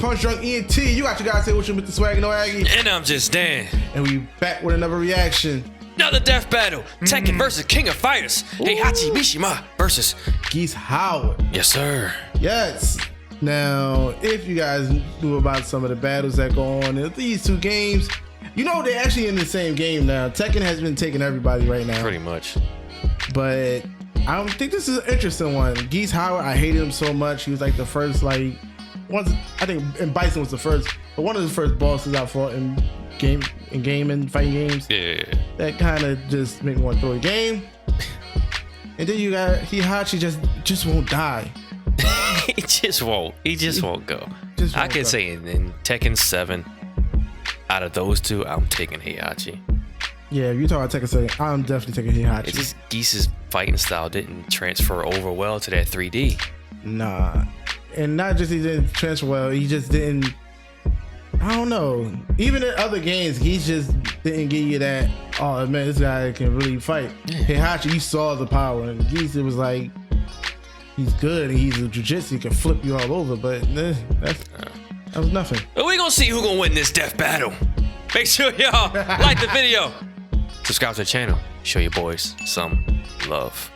PunchDrunk ENT. You got your guys here with you, Mr. Swag, no Aggie. And I'm just Dan. And we back with another reaction. Another death battle. Tekken versus King of Fighters. Heihachi Mishima versus Geese Howard. Yes, sir. Yes. Now, if you guys knew about some of the battles that go on in these two games, you know they're actually in the same game now. Tekken has been taking everybody right now. Pretty much. But I don't think this is an interesting one. Geese Howard, I hated him so much. He was like the first, I think, and Bison was the first, but one of the first bosses I fought in fighting games. Yeah. That kind of just made me want to throw the game. And then you got Heihachi just won't die. He just won't go. I can say in Tekken 7, out of those two, I'm taking Heihachi. Yeah, if you're talking about Tekken 7, I'm definitely taking Heihachi. It's just Geese's fighting style didn't transfer over well to that 3D. Nah. And not just he didn't transfer well, he just didn't, I don't know. Even in other games, he just didn't give you that, oh man, this guy can really fight. Heihachi, you saw the power, and Geese, it was like, he's good, and he's a jiu-jitsu, he can flip you all over, but that was nothing. But we gonna see who gonna win this death battle. Make sure y'all like the video, subscribe to the channel, show your boys some love.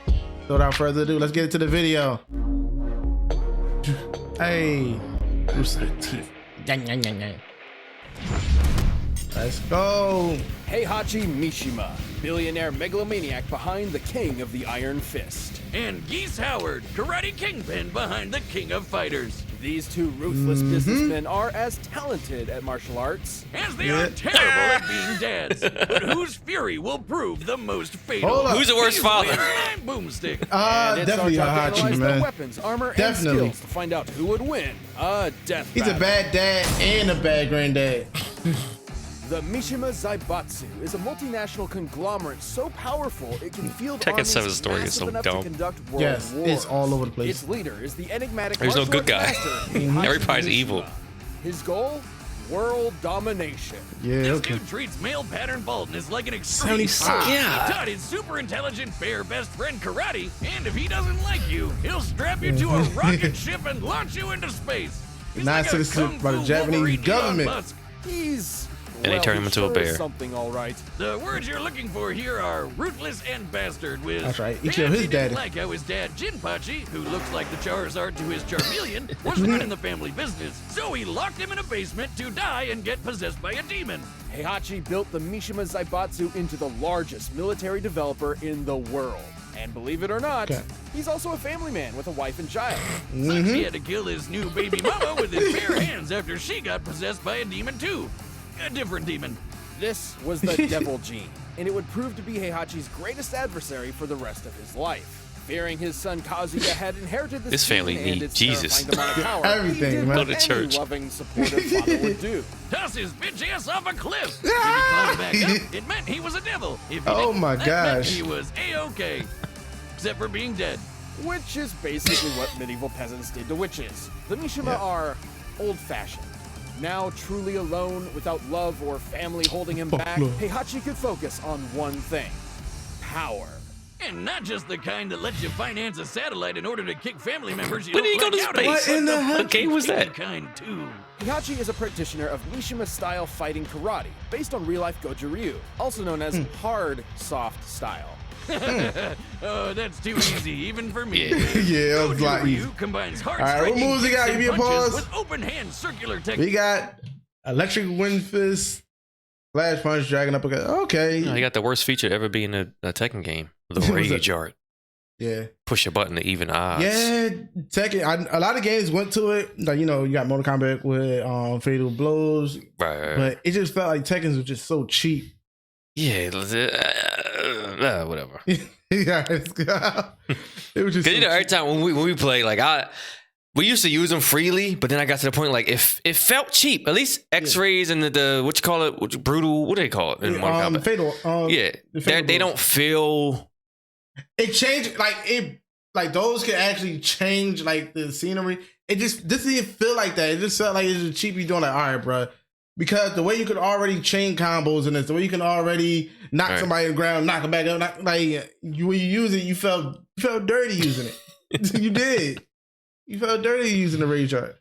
So without further ado, let's get into the video. Hey, Rooster Teeth. Let's go. Heihachi Mishima, billionaire megalomaniac behind the king of the Iron Fist. And Geese Howard, karate kingpin behind the King of Fighters. These two ruthless businessmen are as talented at martial arts as they are terrible at being dads. But whose fury will prove the most fatal? Who's the worst father? Boomstick. Definitely Heihachi, man. Their weapons, armor, and skills to find out who would win a death He's battle. a bad dad and a bad granddad. The Mishima Zaibatsu is a multinational conglomerate so powerful it can field Tekken armies 7's story is so massive enough to dumb. conduct world Yes, wars. it's all over the place. Its leader is the enigmatic There's no martial good arts guy. master, Heihachi Everybody's Mishima. evil. His goal? World domination. Yeah, This okay. dude treats male pattern baldness like an extreme. 75. He Yeah. taught his super intelligent bear best friend karate, and if he doesn't like you, he'll strap you to a rocket ship and launch you into space. He's Not like a censored kung by the fu Japanese Wolverine government. Elon Musk. He's And they turn him into a bear. Something all right. The words you're looking for here are ruthless and bastard with. That's right. He Perhaps killed his didn't daddy. like how his dad Jinpachi, who looks like the Charizard to his Charmeleon, was running the family business. So he locked him in a basement to die and get possessed by a demon. Heihachi built the Mishima Zaibatsu into the largest military developer in the world. And believe it or not, he's also a family man with a wife and child. Sucks he had to kill his new baby mama with his bare hands after she got possessed by a demon too. A different demon. This was the Devil Gene, and it would prove to be Heihachi's greatest adversary for the rest of his life. Fearing his son Kazuya had inherited This family gene and need its Jesus. terrifying demonic power, Everything, he did man. what Go to any church. loving, supportive father would do. Toss his bitch ass off a cliff. If he climbed back up, it meant he was a devil. If he Oh didn't, my that meant gosh. he was A-okay. Except for being dead. Which is basically what medieval peasants did to witches. The Mishima are old-fashioned. Now truly alone, without love or family holding him back, Heihachi could focus on one thing: power. And not just the kind that lets you finance a satellite in order to kick family members you When don't did he go to like out space? of, What in the but heck? What game was punching that? kind too. Heihachi is a practitioner of Mishima-style fighting karate, based on real-life Goju Ryu, also known as hard, soft style. Oh, that's too easy, even for me. Yeah. Yeah, it was a lot Goju easy. Ryu combines hard All right, what striking moves he got? kicks Give me a and punches pause. with open hand circular We technique. got Electric Wind Fist, Flash Punch, Dragon Uppercut. Okay. You know, he got the worst feature ever be in a Tekken game. The What was rage that? art. Yeah. Push a button to even odds. Yeah, Tekken. A lot of games went to it. Like, you know, you got Mortal Kombat with Fatal Blows, Right. but it just felt like Tekken's was just so cheap. Yeah. Whatever. Yeah, it was just. Cause So you know, every cheap. time when we play, like we used to use them freely, but then I got to the point like if it felt cheap, at least X-rays and the what you call it, brutal, what do they call it in Mortal Kombat? Fatal. Yeah, the Fatal they Blows. don't feel. It changed like those could actually change like the scenery. This didn't feel like that. It just felt like it was cheap. You doing like, all right, bro. Because the way you could already chain combos in this, the way you can already knock somebody on the ground, knock them back up, when you use it, you felt dirty using it. You did. You felt dirty using the rage art.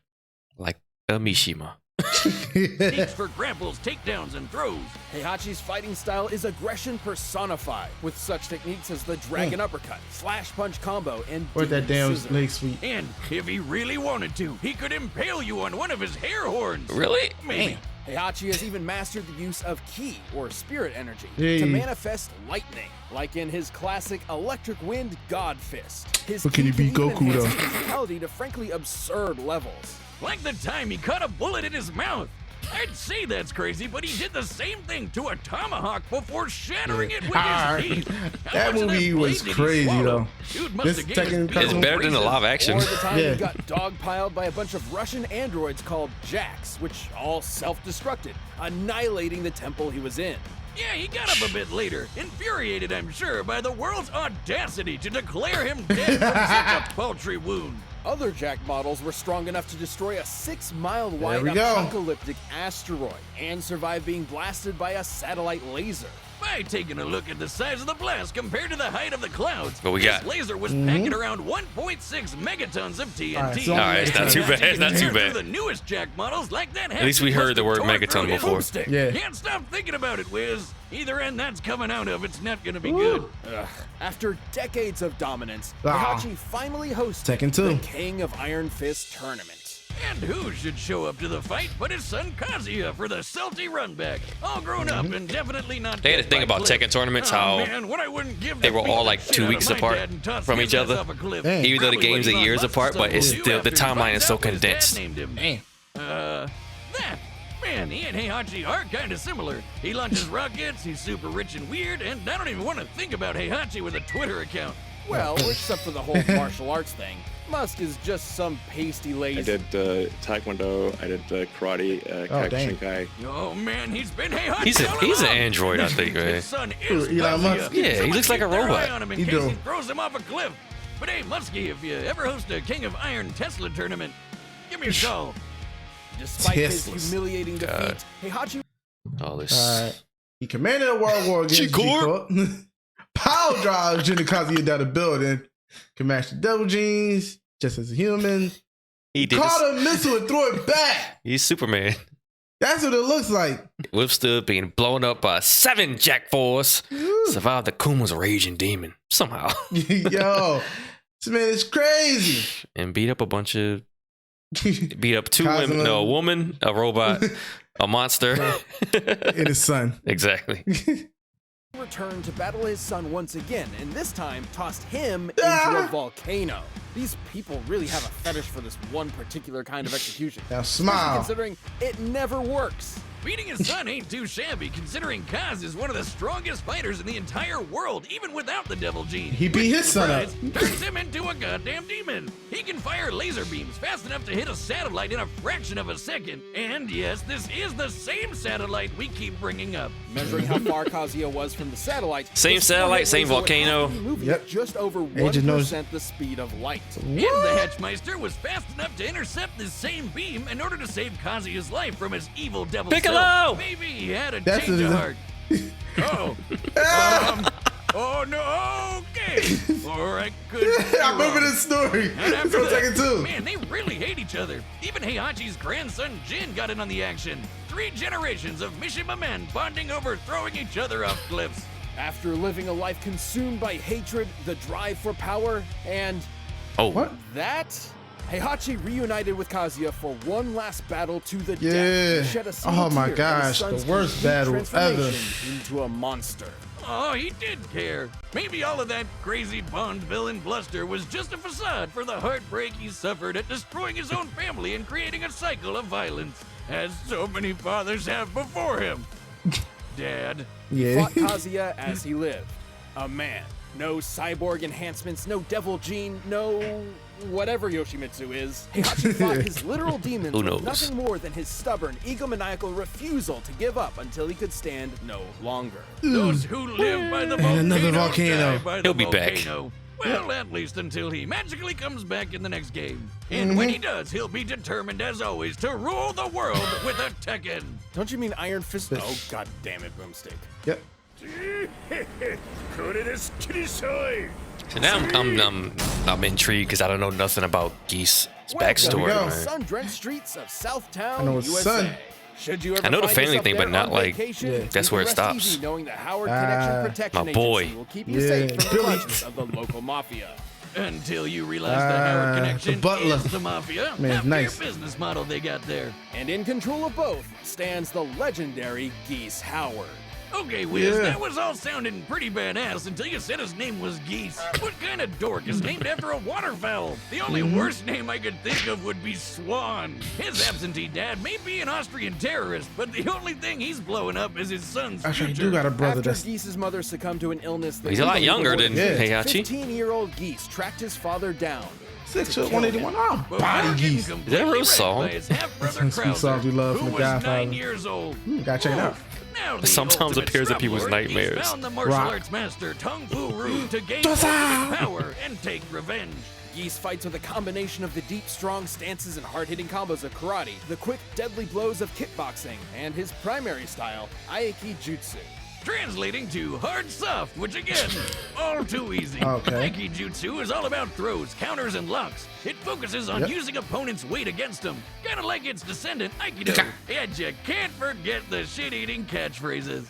Like a Mishima. Sneaks for grapples, takedowns, and throws. Heihachi's fighting style is aggression personified, with such techniques as the dragon uppercut, slash punch combo, and Where'd that demon damn scissor. leg sweep? And if he really wanted to, he could impale you on one of his hair horns. Really? Maybe. Heihachi has even mastered the use of ki, or spirit energy, Hey. to manifest lightning, like in his classic Electric Wind God Fist. His But can ki he beat even Goku, enhance though? his physicality to frankly absurd levels. Like the time he caught a bullet in his mouth. I'd say that's crazy, but he did the same thing to a tomahawk before shattering it with Alright. his teeth. How That much of movie blade was did he crazy, swallow? though. Dude must This have gave his Tekken people It's better than the raises. live action. Or the time Yeah. he got dogpiled by a bunch of Russian androids called Jacks, which all self-destructed, annihilating the temple he was in. Yeah, he got up a bit later, infuriated, I'm sure, by the world's audacity to declare him dead from such a paltry wound. Other Jack models were strong enough to destroy a 6-mile-wide There we go. apocalyptic asteroid and survive being blasted by a satellite laser. By taking a look at the size of the blast compared to the height of the clouds, What we got? this laser was packing around 1.6 megatons of TNT. Alright, so- Alright, it's not too bad. It's not too Compared bad. to the newest Jack models, like that. At least we heard the word megaton before. Yeah. Can't stop thinking about it, Wiz. Either end that's coming out of, it's not gonna be good. Ugh. After decades of dominance, Ah. Heihachi finally hosted Tekken 2. the King of Iron Fist tournament. And who should show up to the fight but his son Kazuya for the salty run back? All grown up and definitely not. They had a dead thing by about Cliff. Tekken tournaments, Oh, how man, what I wouldn't give they to were beat all the like shit 2 out of weeks my apart dad and toss from his each ass other. off a cliff. Dang. Even though the Probably games are what years Elon apart, but Musk it's will do still the after he timeline is finds so out what his dad condensed. named him. Damn. That. Man, he and Heihachi are kind of similar. He launches rockets, he's super rich and weird, and I don't even want to think about Heihachi with a Twitter account. Well, except for the whole martial arts thing. Musk is just some pasty I lazy. did Taekwondo, I did karate, Oh, dang. Kyokushinkai. Oh man, he's been Heihachi He's all an along. android, I think, His right? son Who, is Elon Kazuya. Musk? Yeah, he Someone looks like a keep their robot. eye on him in He case do. he throws him off a cliff. But hey, Muskie, if you ever host a King of Iron Tesla tournament, give me a call. Despite his Tasteless. humiliating God. defeat, Heihachi All this. Alright. He commanded a world war against G-Corp. G-Corp. Power drives Jin Kazuya down the building. Can match the devil jeans just as a human. He did Caught this. a missile and throw it back. He's Superman. That's what it looks like. Withstood being blown up by 7 Jack Force. Survived the Kuma's raging demon somehow. Yo, this man is crazy. And beat up a bunch of. Beat up 2 women. Cosmo. No, a woman, a robot, a monster. And his son. Exactly. returned to battle his son once again, and this time tossed him into Ah! a volcano. These people really have a fetish for this one particular kind of execution. Now Especially smile. considering it never works. Beating his son ain't too shabby, considering Kaz is one of the strongest fighters in the entire world, even without the devil gene. He beat his son up. Surprise, turns him into a goddamn demon. He can fire laser beams fast enough to hit a satellite in a fraction of a second. And yes, this is the same satellite we keep bringing up. Measuring how far Kazuya was from the satellite, Same his satellite, forehead same laser would volcano. have to be moving Yep. at just over Agent knows. 1% the speed of light. And the Hatchmeister was fast enough to intercept this same beam in order to save Kazuya's life from his evil devil Piccolo! self. Maybe he had a That's change what of it heart. Oh no, okay. Or I could be I remember wrong. this story. And It's after on that, Tekken 2. man, they really hate each other. Even Heihachi's grandson Jin got in on the action. 3 generations of Mishima men bonding over throwing each other off cliffs. After living a life consumed by hatred, the drive for power, and Oh, What? that, Heihachi reunited with Kazuya for one last battle to the Yeah. death. He shed a single Oh my tear at his gosh, son's the worst complete battle ever. transformation into a monster. Oh, he did care. Maybe all of that crazy Bond villain bluster was just a facade for the heartbreak he suffered at destroying his own family and creating a cycle of violence, as so many fathers have before him. Dad. Yeah. Fought Kazuya as he lived. A man. No cyborg enhancements, no devil gene, no whatever Yoshimitsu is. Heihachi fought his literal demons Who with knows? nothing more than his stubborn, egomaniacal refusal to give up until he could stand no longer. Those who live by the And volcano, another volcano. die by the He'll be back. volcano. Well, at least until he magically comes back in the next game. And when he does, he'll be determined as always to rule the world with a Tekken. Don't you mean Iron Fist? Oh, god damn it, Boomstick. Yep. So now I'm intrigued because I don't know nothing about Geese's backstory. go. Man. Sun-drenched streets of Southtown, I know it's USA. sun. Should you ever I know the find family yourself thing, but there not on like vacation, Yeah. that's you where it can rest stops. easy knowing the Howard Connection Protection my boy. Agency will keep you Yeah, safe from the Billy. clutches of the local mafia. Until you realize the Howard the Connection butler. is the mafia. Man, After nice. your business model they got there. And in control of both stands the legendary Geese Howard. Okay, Wiz, Yeah. that was all sounding pretty badass until you said his name was Geese. What kind of dork is named after a waterfowl? The only worst name I could think of would be Swan. His absentee dad may be an Austrian terrorist, but the only thing he's blowing up is his son's Actually, I future. do got a brother After that's Geese's mother succumbed to an illness that He's a lot legally younger than aborted Yeah. Heihachi. 15-year-old Geese tracked his father down. 6 foot 181. Oh, But body we're getting Geese. completely Is that a real wrecked song? by his half-brother That's some songs we love Krauser, from who The was 9 Godfather. years old. Gotta check it out. Now the Sometimes ultimate appears in scrub people's lord, nightmares. He's found the martial Rock. arts master Tung Fu Ru to gain Dosa. ultimate power and take revenge. Geese fights with a combination of the deep, strong stances and hard-hitting combos of karate, the quick, deadly blows of kickboxing, and his primary style, Aiki Jutsu. Translating to hard soft, which again, all too easy. Okay. Aiki Jutsu is all about throws, counters, and locks. It focuses on Yep. using opponents' weight against them, kind of like its descendant, Aikido. And you can't forget the shit-eating catchphrases.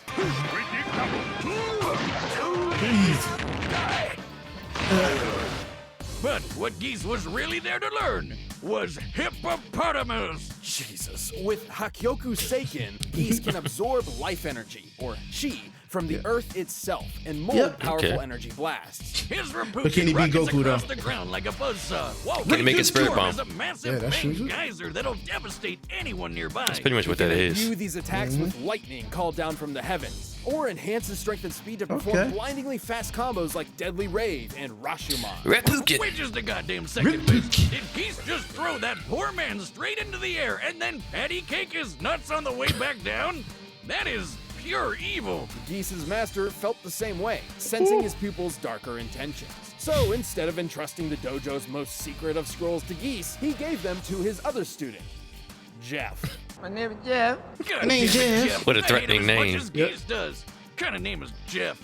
But what Geese was really there to learn was hippopotamus. Jesus. With Hakyoku Seiken, Geese can absorb life energy, or chi, from the earth itself and mold Yep. powerful Okay. energy blasts. His But can Raputin he be rockets Goku, across though? the ground like a buzzsaw. While Can he make a Raiden's spirit sword bomb? is a massive Yeah, that's fanged true. geyser that'll devastate anyone nearby. That's pretty much what that View is. these attacks with lightning called down from the heavens, or enhance his strength and speed to perform Okay. blindingly fast combos like Deadly Rave and Rashomon. Rapukin. Which is the goddamn second base? Did Geese just throw that poor man straight into the air and then patty cake his nuts on the way back down? That is pure evil. Geese's master felt the same way, sensing his pupil's darker intentions. So instead of entrusting the dojo's most secret of scrolls to Geese, he gave them to his other student, Jeff. God name damn it, Jeff. What a I hate him threatening as name. much as Geese does. Kind of name is Jeff.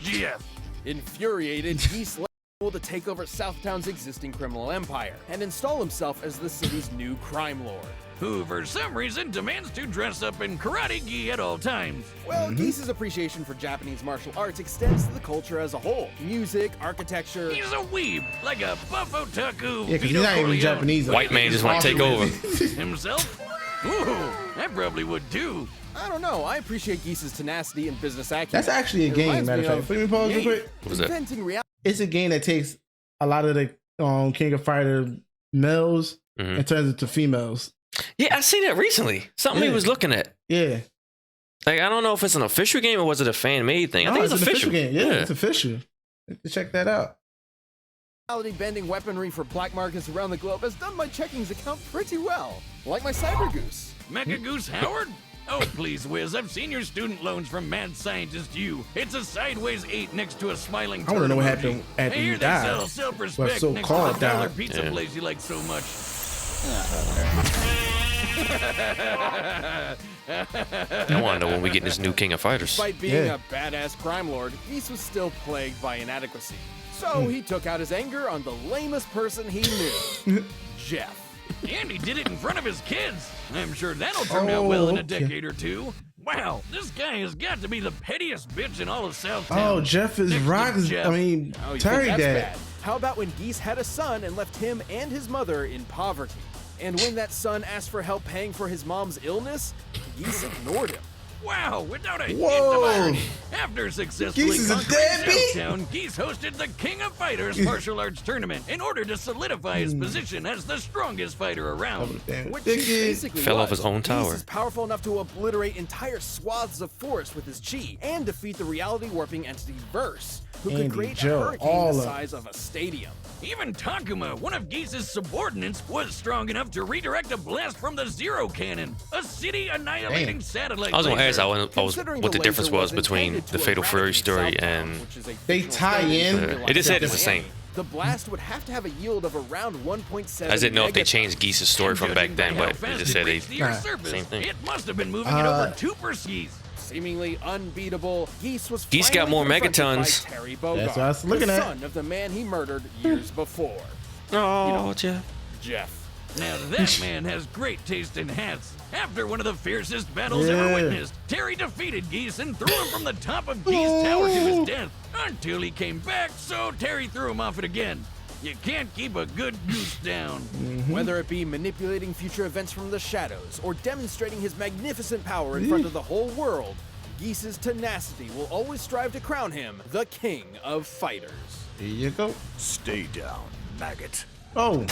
Jeff. Infuriated, Geese left school to take over Southtown's existing criminal empire and install himself as the city's new crime lord. Who, for some reason, demands to dress up in karate gi at all times. Well, Geese's appreciation for Japanese martial arts extends to the culture as a whole. Music, architecture. He's a weeb, like a buff otaku. Yeah, because he's Vito not even Corleone. Japanese. White man just want to take over. Himself? Ooh, I probably would too. I don't know. I appreciate Geese's tenacity and business acumen. That's actually a It game, reminds matter me of fact. Let me pause real Game. quick. What was that? Inventing reality. It's a game that takes a lot of the King of Fighter males Mhm. and turns it to females. Yeah, I seen that recently. Something he Yeah. was looking at. Yeah. Like, I don't know if it's an official game or was it a fan made thing. I No, think it's an official. game. Yeah, it's official. Check that out. Bending weaponry for black markets around the globe has done my checkings account pretty well. Like my Cyber Goose. Mecha Goose Howard? Oh, please, Wiz, I've seen your student loans from Mad Scientist You. It's a sideways 8 next to a smiling I wanna know what turd happened emoji. after I you hear they died. sell self-respect Well, next so-called to the dollar died. pizza Yeah. place you like so much. I want to know when we get this new King of Fighters. Despite being Yeah. a badass crime lord, Geese was still plagued by inadequacy. So he took out his anger on the lamest person he knew, Jeff. And he did it in front of his kids. I'm sure that'll turn out well in a okay. decade or two. Wow, this guy has got to be the pettiest bitch in all of Southtown. Oh, Jeff is Next to rock. Jeff. I mean, Oh, you Terry think that's Dad. bad? How about when Geese had a son and left him and his mother in poverty? And when that son asked for help paying for his mom's illness, Geese ignored him. Wow, without a hint Whoa. of irony. After successfully Geese is a conquering deadbeat. Southtown, Geese hosted the King of Fighters martial arts tournament in order to solidify his position as the strongest fighter around. Damn, Which Dick he is- basically Fell off was. his own tower. Geese is powerful enough to obliterate entire swaths of forest with his chi and defeat the reality warping entity Verse, who could Andy, create Joe, a hurricane all the of size of a stadium. Even Takuma, one of Geese's subordinates, was strong enough to redirect a blast from the Zero Cannon, a city-annihilating Damn. satellite I was going to ask laser. Considering what the laser difference was between intended to the Fatal Fury eradicate story Southtown, and which is a They fictional tie story in. set It just said it's the Miami. same. The blast would have to have a yield of around 1.7. I didn't know if they megatons. changed Geese's story from back then, Judging by but how they fast just said it they. reached the Earth's Nah, surface, same thing. It must have been moving at over 2 per skis. seemingly unbeatable, Geese was Geese got finally more confronted megatons. by Terry Bogard, That's what I was looking the at. son of the man he murdered years before. Oh, Jeff. Jeff. Now that man has great taste in hats. After one of the fiercest battles Yeah. ever witnessed, Terry defeated Geese and threw him from the top of Geese Tower to his death until he came back, so Terry threw him off it again. You can't keep a good goose down. Whether it be manipulating future events from the shadows or demonstrating his magnificent power in front of the whole world, Geese's tenacity will always strive to crown him the king of fighters. Here you go. Stay down, maggot. Oh,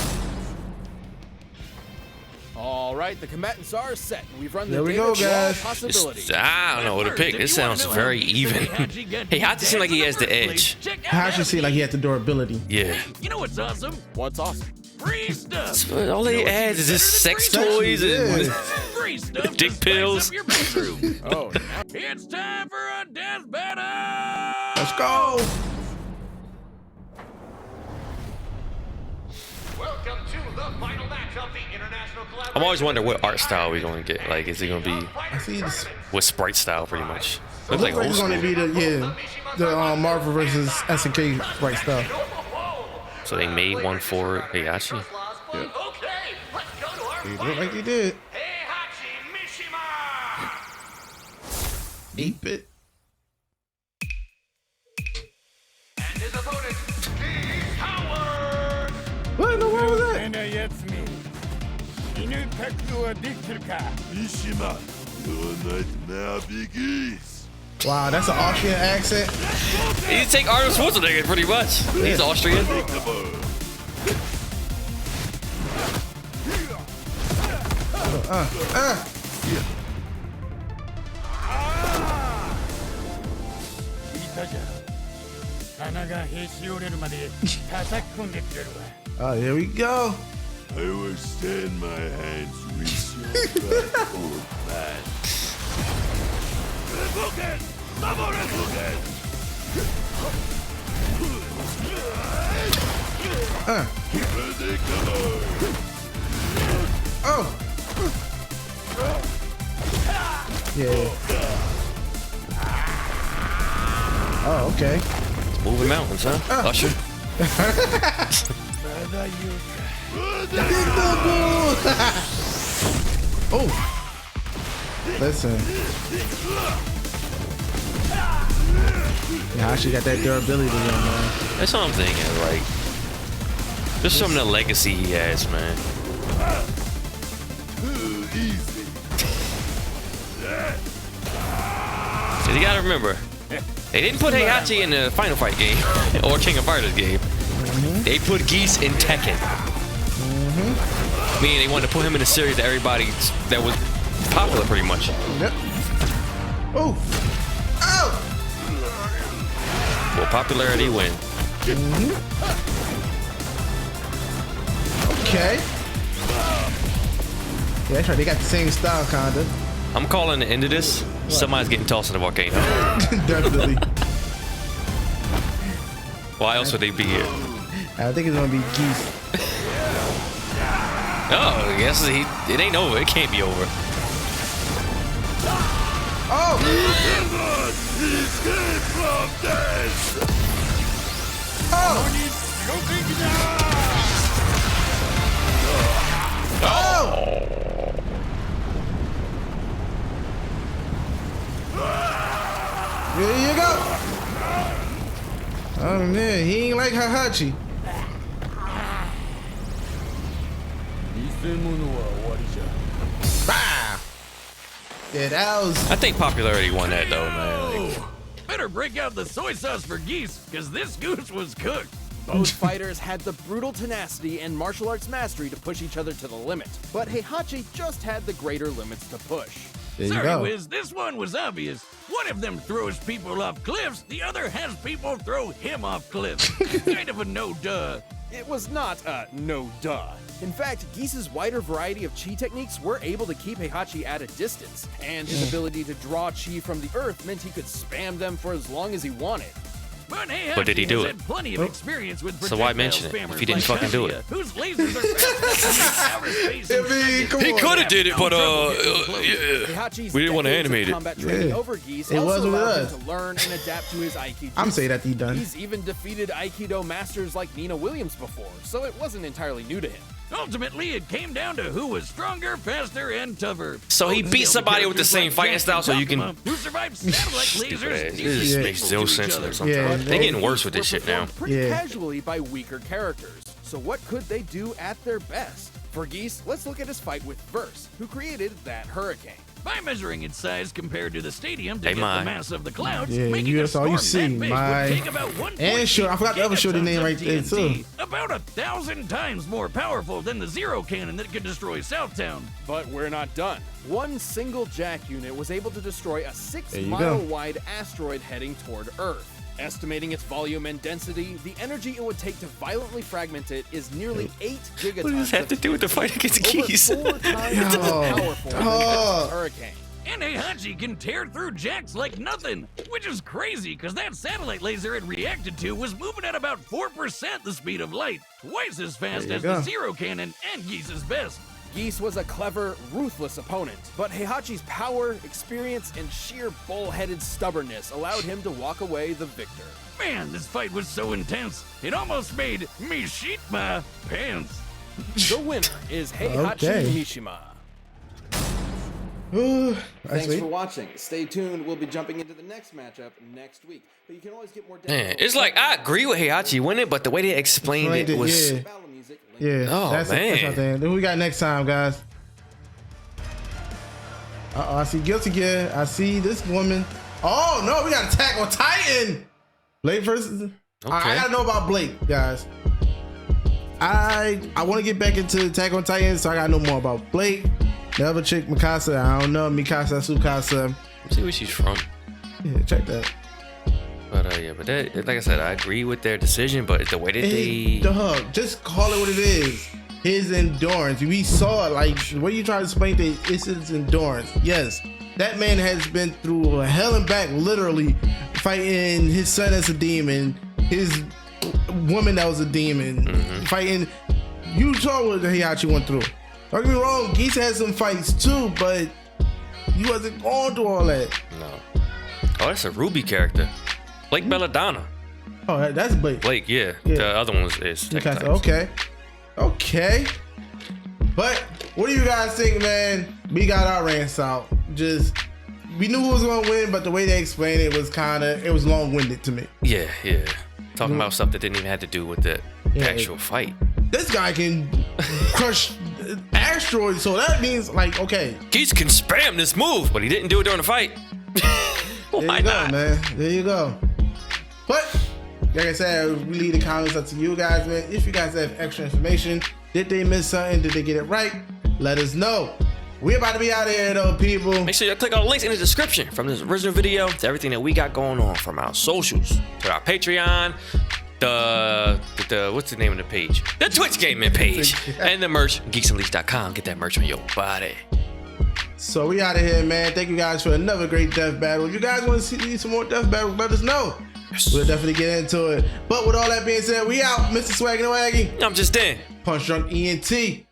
All right, the combatants are set. We've run the There we David go, Wall guys. possibility. I don't know what to pick. This sounds very even. Heihachi seems like he has the edge. Heihachi seemed like he had the durability. Yeah. You know what's awesome? What's awesome? Free stuff. All he adds is just sex toys and Yeah. Free stuff Dick to spice pills. up your bedroom. Oh, It's time for a death battle. Let's go. Welcome to the final match of the International Collaboration. I'm always wondering what art style we're gonna get. Like, is it gonna be I see this. with sprite style, pretty much? It Looks looks like like old it's going to school. be the Marvel versus SNK right stuff. So they made one for Heihachi. Okay, let's go to our It looked like he did. Heihachi Mishima. 8-bit. And his opponent, Geese Howard. What in the world was that? やつめ。犬覚悟はできてるか。Mishima, you're not now, big Geese. Wow, that's an Austrian accent. He take Arnold Schwarzenegger pretty much. He's Austrian. Oh, here we go. I will stand my hands with your back, old man. Oh. Yeah. Oh, okay. Moving mountains, huh? Usher. Oh. Listen. Yeah, I actually got that durability on, man. That's what I'm thinking. Like, just some of the legacy he has, man. Cause you gotta remember, they didn't put Heihachi in the Final Fight game or King of Fighters game. They put Geese in Tekken. Meaning they wanted to put him in a series that everybody that was popular, pretty much. Yep. Oh. Oh. Well, popularity win. Okay. Yeah, that's right. They got the same style, kinda. I'm calling the end of this. Somebody's getting tossed in the volcano. Definitely. Why else would they be here? I think it's gonna be Geese. Oh, I guess it ain't over. It can't be over. Oh. Here you go. Oh man, he ain't like Heihachi. Bah! Yeah, that was. I think popularity won that though, man. Like, Better break out the soy sauce for Geese, because this goose was cooked. Both fighters had the brutal tenacity and martial arts mastery to push each other to the limit, but Heihachi just had the greater limits to push. There you Sorry, go. Wiz, this one was obvious. One of them throws people off cliffs, the other has people throw him off cliffs. Kind of a no-duh. It was not a no duh. In fact, Geese's wider variety of chi techniques were able to keep Heihachi at a distance, and his ability to draw chi from the earth meant he could spam them for as long as he wanted. But did he do it? Had plenty of experience with So why mention it if he didn't fucking do it? Whose lasers are He could have did it, but Heihachi's we didn't want to decades of animate it. combat training Yeah. over Geese It also was what it allowed him was. to learn and adapt to his Aikido. I'm saying that he done. He's even defeated Aikido masters like Nina Williams before, so it wasn't entirely new to him. Ultimately, it came down to who was stronger, faster, and tougher. So he beat somebody with the same fighting style, so you can. Who survived satellite lasers? This Yeah. makes no sense to me sometimes. Yeah. They're getting worse with this Were shit now. performed Pretty Yeah. casually by weaker characters. So what could they do at their best? For Geese, let's look at his fight with Verse, who created that hurricane. By measuring its size compared to the stadium to Hey, get my. the mass of the clouds, Yeah, making you- a that's all you storm see, that big my. would take about 1.8 And sure, I forgot the other shorty name gigatons right of there, too. TNT, about 1,000 times more powerful than the Zero Cannon that could destroy Southtown. But we're not done. One single jack unit was able to destroy a There you 6-mile go. wide asteroid heading toward Earth. Estimating its volume and density, the energy it would take to violently fragment it is nearly 8 gigatons. What does that have to do with the fight against Geese? Over 4 times more powerful than Verse's hurricane. And Heihachi can tear through jacks like nothing, which is crazy because that satellite laser it reacted to was moving at about 4% the speed of light, twice as fast There you as go. the Zero Cannon and Geese's best. Geese was a clever, ruthless opponent, but Heihachi's power, experience, and sheer bull-headed stubbornness allowed him to walk away the victor. Man, this fight was so intense, it almost made me shit my pants. The winner is Heihachi Okay. Mishima. Ooh, I Thanks see. for watching. Stay tuned. We'll be jumping into the next matchup next week. But you can always get more Man, it's like I agree with Heihachi winning, but the way they explained it was. Yeah. battle music. Yeah. Oh, that's man. That's then who we got next time, guys? I see Guilty Gear. I see this woman. Oh no, we got Attack on Titan. Blake versus. I gotta know about Blake, guys. I want to get back into Attack on Titan, so I gotta know more about Blake. The other chick, Mikasa. I don't know Mikasa Sukasa. Let's see where she's from. Yeah, check that. But yeah, but that, like I said, I agree with their decision, but the way that they. Dog, just call it what it is. His endurance. We saw it. Like, what you trying to explain to it's his endurance. Yes, that man has been through hell and back, literally fighting his son as a demon, his woman that was a demon, fighting. You saw what Heihachi went through. Don't get me wrong, Geese had some fights too, but he wasn't going through all that. No. Oh, that's a Ruby character. Blake Belladonna. Oh, that's Blake. Blake, yeah. Yeah. The other one is. Mikasa, okay. Okay. But what do you guys think, man? We got our rants out. Just, we knew who was going to win, but the way they explained it was it was long-winded to me. Yeah, yeah. Talking about stuff that didn't even have to do with the Yeah. actual fight. This guy can crush asteroids, so that means, like, okay. Geese can spam this move, but he didn't do it during the fight. There Why you go, not? man. There you go. But, like I said, we leave the comments up to you guys, man. If you guys have extra information, did they miss something? Did they get it right? Let us know. We're about to be out of here, though, people. Make sure you click on the links in the description from this original video to everything that we got going on, from our socials to our Patreon, the what's the name of the page? The Twitch Gaming page, and the merch, geeksunleashed.com. Get that merch on your body. So we out of here, man. Thank you guys for another great death battle. If you guys want to see some more death battles, let us know. We'll definitely get into it. But with all that being said, we out. Mr. Swag and Waggy. I'm just in. PunchDrunk ENT.